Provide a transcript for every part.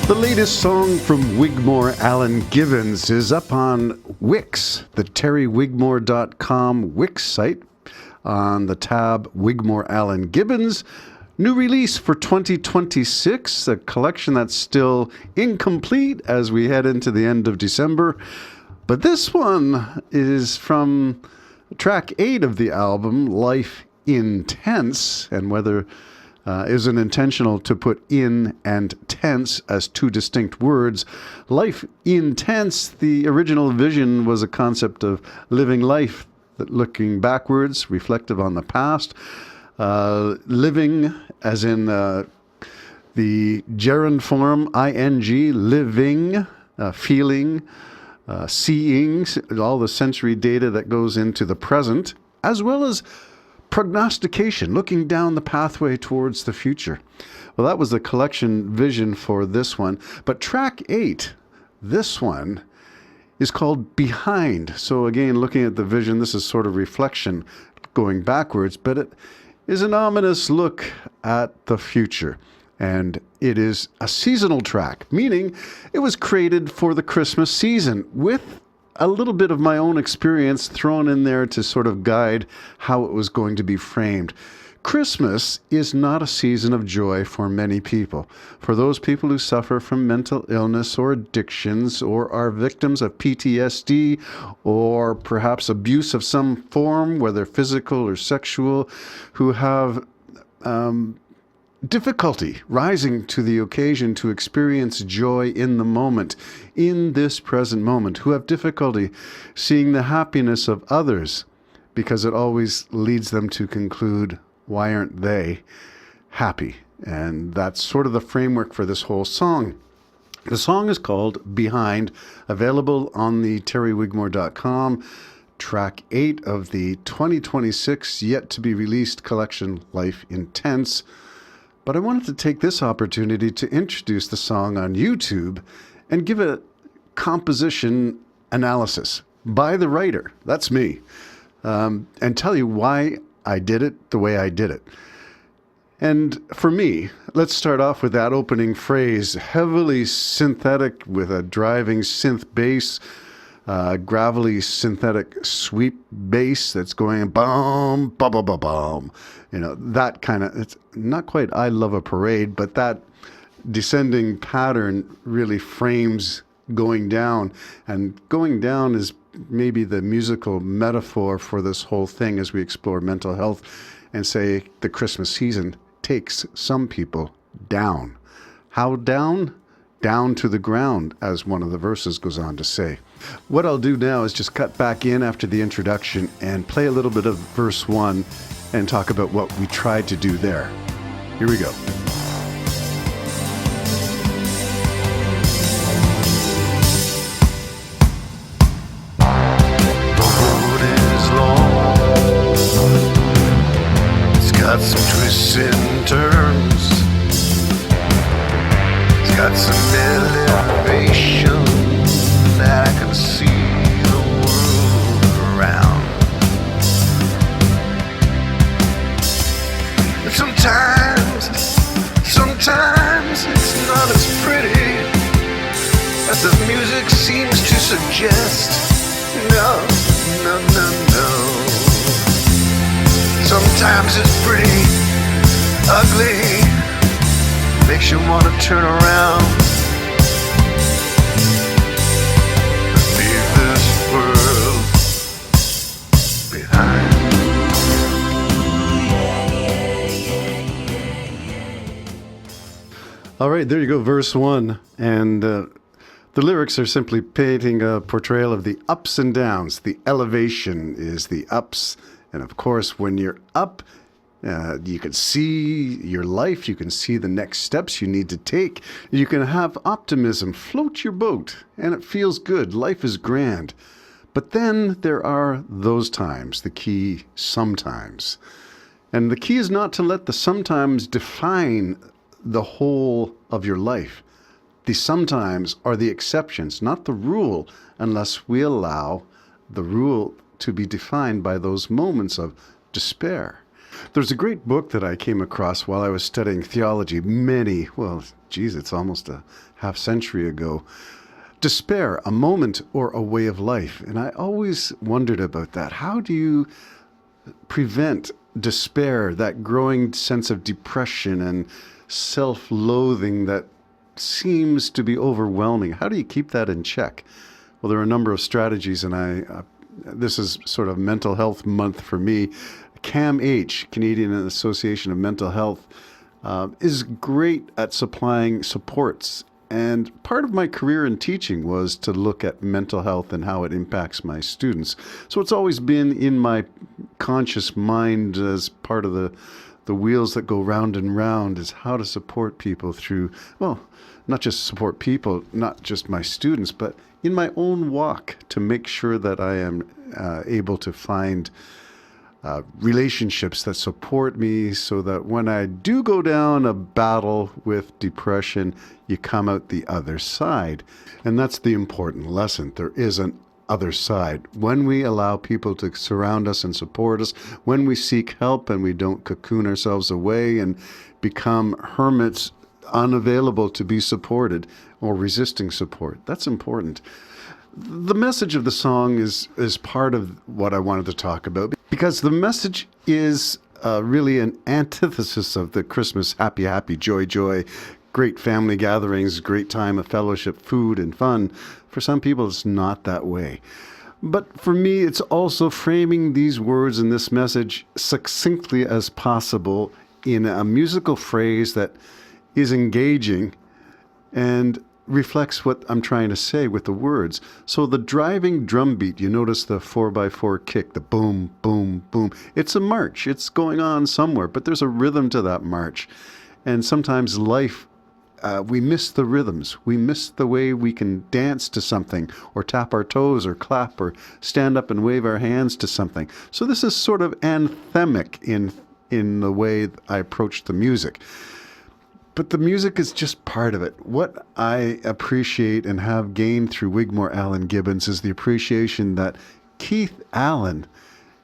The latest song from Wigmore Alan Gibbons is up on Wix, the terrywigmore.com Wix site, on the tab Wigmore Alan Gibbons. New release for 2026, a collection that's still incomplete as we head into the end of December. But this one is from track 8 of the album, Life Intense, and whether isn't intentional to put in and tense as two distinct words. Life intense, the original vision was a concept of living life, that looking backwards, reflective on the past. Living, as in the gerund form, ing, living, feeling, seeing, all the sensory data that goes into the present, as well as prognostication, looking down the pathway towards the future. Well, that was the collection vision for this one. But track 8, this one, is called Behind. So again, looking at the vision, this is sort of reflection going backwards, but it is an ominous look at the future. And it is a seasonal track, meaning it was created for the Christmas season with a little bit of my own experience thrown in there to sort of guide how it was going to be framed. Christmas is not a season of joy for many people. For those people who suffer from mental illness or addictions or are victims of PTSD or perhaps abuse of some form, whether physical or sexual, who have difficulty rising to the occasion to experience joy in the moment, in this present moment, who have difficulty seeing the happiness of others because it always leads them to conclude, why aren't they happy? And that's sort of the framework for this whole song. The song is called Behind, available on the terrywigmore.com, track 8 of the 2026 yet to be released collection Life Intense. But I wanted to take this opportunity to introduce the song on YouTube and give a composition analysis by the writer, that's me, and tell you why I did it the way I did it. And for me, let's start off with that opening phrase, heavily synthetic with a driving synth bass, gravelly synthetic sweep bass that's going boom, bum, bum, bum, bum. You know, that kind of, it's not quite I Love a Parade, but that descending pattern really frames going down. And going down is maybe the musical metaphor for this whole thing as we explore mental health and say the Christmas season takes some people down. How down? Down to the ground, as one of the verses goes on to say. What I'll do now is just cut back in after the introduction and play a little bit of verse 1 and talk about what we tried to do there. Here we go. The road is long. It's got some twists and turns. It's got some elevation that I can see the world around. And sometimes it's not as pretty as the music seems to suggest. No. Sometimes it's pretty ugly, makes you want to turn around. Leave this world behind. All right, there you go, verse 1. And the lyrics are simply painting a portrayal of the ups and downs. The elevation is the ups. And of course, when you're up, you can see your life. You can see the next steps you need to take. You can have optimism, float your boat, and it feels good. Life is grand. But then there are those times, the key sometimes. And the key is not to let the sometimes define the whole of your life. The sometimes are the exceptions, not the rule, unless we allow the rule to be defined by those moments of despair. There's a great book that I came across while I was studying theology it's almost a half century ago. Despair, a moment or a way of life. And I always wondered about that. How do you prevent despair, that growing sense of depression and self-loathing that seems to be overwhelming? How do you keep that in check? Well, there are a number of strategies, and this is sort of Mental Health Month for me. CAMH, Canadian Association of Mental Health, is great at supplying supports. And part of my career in teaching was to look at mental health and how it impacts my students. So it's always been in my conscious mind as part of the wheels that go round and round, is how to support people through, not just support people, not just my students, but in my own walk, to make sure that I am able to find relationships that support me, so that when I do go down a battle with depression, you come out the other side. And that's the important lesson. There is an other side. When we allow people to surround us and support us, when we seek help and we don't cocoon ourselves away and become hermits, unavailable to be supported or resisting support, that's important. The message of the song is part of what I wanted to talk about, because the message is really an antithesis of the Christmas happy, happy, joy, joy, great family gatherings, great time of fellowship, food and fun. For some people, it's not that way. But for me, it's also framing these words and this message succinctly as possible in a musical phrase that is engaging and reflects what I'm trying to say with the words. So the driving drum beat, you notice the 4x4 kick, the boom, boom, boom. It's a march. It's going on somewhere, but there's a rhythm to that march. And sometimes life, we miss the rhythms. We miss the way we can dance to something, or tap our toes, or clap, or stand up and wave our hands to something. So this is sort of anthemic in the way I approach the music. But the music is just part of it. What I appreciate and have gained through Wigmore Allen Gibbons is the appreciation that Keith Allen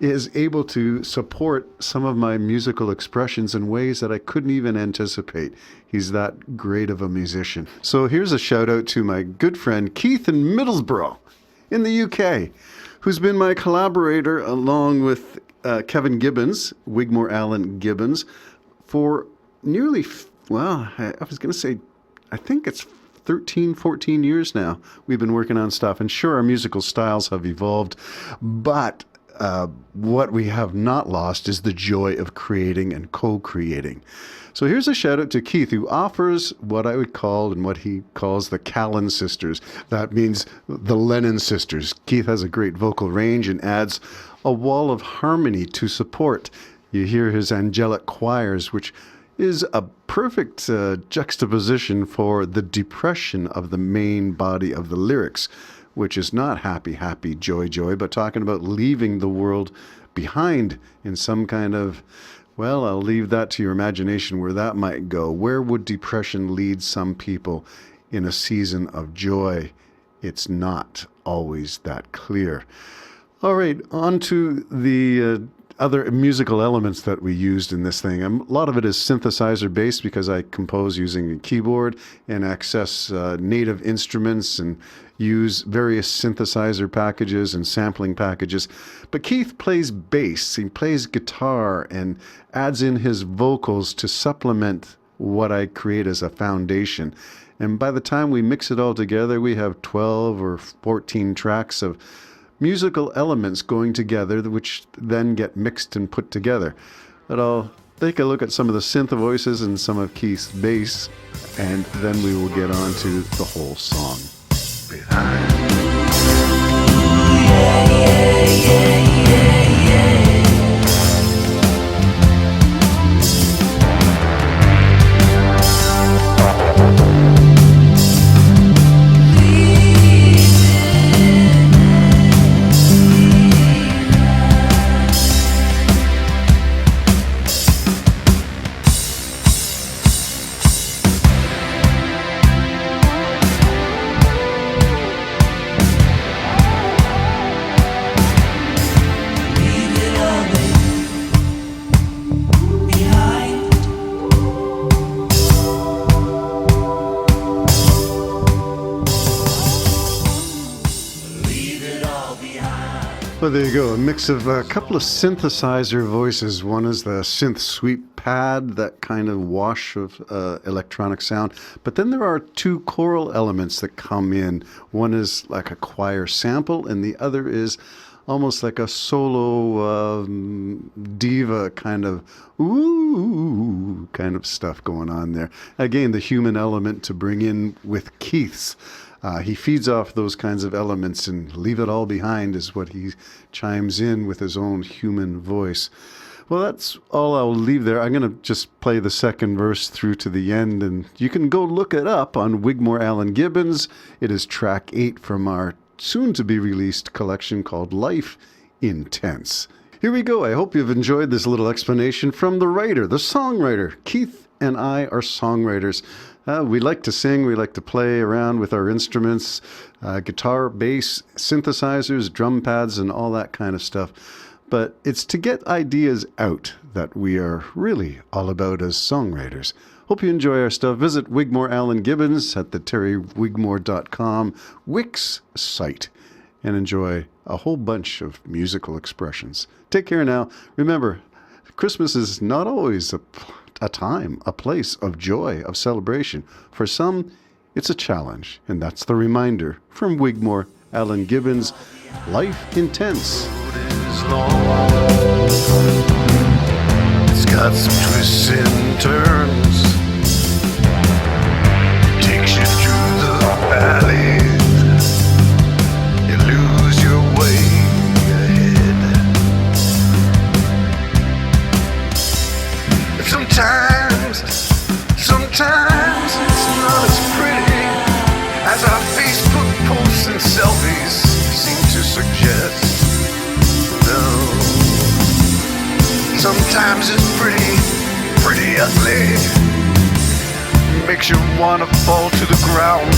is able to support some of my musical expressions in ways that I couldn't even anticipate. He's that great of a musician. So here's a shout out to my good friend Keith in Middlesbrough in the UK, who's been my collaborator along with Kevin Gibbons, Wigmore Allen Gibbons, for nearly I was going to say, I think it's 13, 14 years now we've been working on stuff. And sure, our musical styles have evolved, but what we have not lost is the joy of creating and co-creating. So here's a shout out to Keith, who offers what I would call, and what he calls, the Callan sisters. That means the Lennon sisters. Keith has a great vocal range and adds a wall of harmony to support. You hear his angelic choirs, which is a perfect juxtaposition for the depression of the main body of the lyrics, which is not happy, happy, joy, joy, but talking about leaving the world behind in some kind of, I'll leave that to your imagination where that might go. Where would depression lead some people in a season of joy? It's not always that clear. All right, on to the other musical elements that we used in this thing. A lot of it is synthesizer based because I compose using a keyboard and access native instruments and use various synthesizer packages and sampling packages. But Keith plays bass, he plays guitar, and adds in his vocals to supplement what I create as a foundation. And by the time we mix it all together, we have 12 or 14 tracks of musical elements going together, which then get mixed and put together. But I'll take a look at some of the synth voices and some of Keith's bass, and then we will get on to the whole song. Well, there you go. A mix of a couple of synthesizer voices. One is the synth sweep pad, that kind of wash of electronic sound. But then there are two choral elements that come in. One is like a choir sample, and the other is almost like a solo diva kind of ooh kind of stuff going on there. Again, the human element to bring in with Keith's. He feeds off those kinds of elements, and leave it all behind is what he chimes in with his own human voice. Well, that's all I'll leave there. I'm going to just play the second verse through to the end, and you can go look it up on Wigmore Allen Gibbons. It is track 8 from our soon-to-be-released collection called Life Intense. Here we go. I hope you've enjoyed this little explanation from the writer, the songwriter. Keith and I are songwriters. We like to sing, we like to play around with our instruments, guitar, bass, synthesizers, drum pads, and all that kind of stuff. But it's to get ideas out that we are really all about as songwriters. Hope you enjoy our stuff. Visit Wigmore Allen Gibbons at the terrywigmore.com Wix site and enjoy a whole bunch of musical expressions. Take care now. Remember, Christmas is not always a time, a place of joy, of celebration. For some, it's a challenge, and that's the reminder from Wigmore Allen Gibbons, Life Intense. Is long. It's got some twists and turns. Takes you through the valley. You lose your way ahead. Sometimes it's not as pretty as our Facebook posts and selfies seem to suggest. No, sometimes it's pretty ugly. Makes you wanna fall to the ground,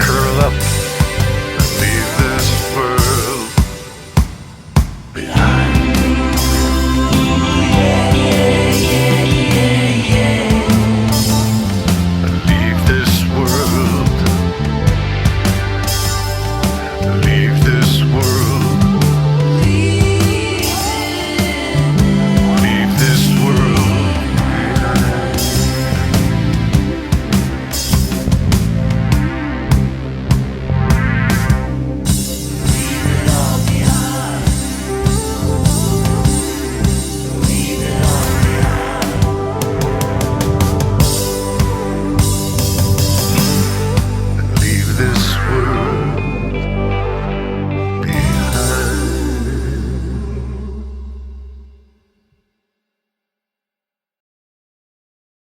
curl up and leave this world.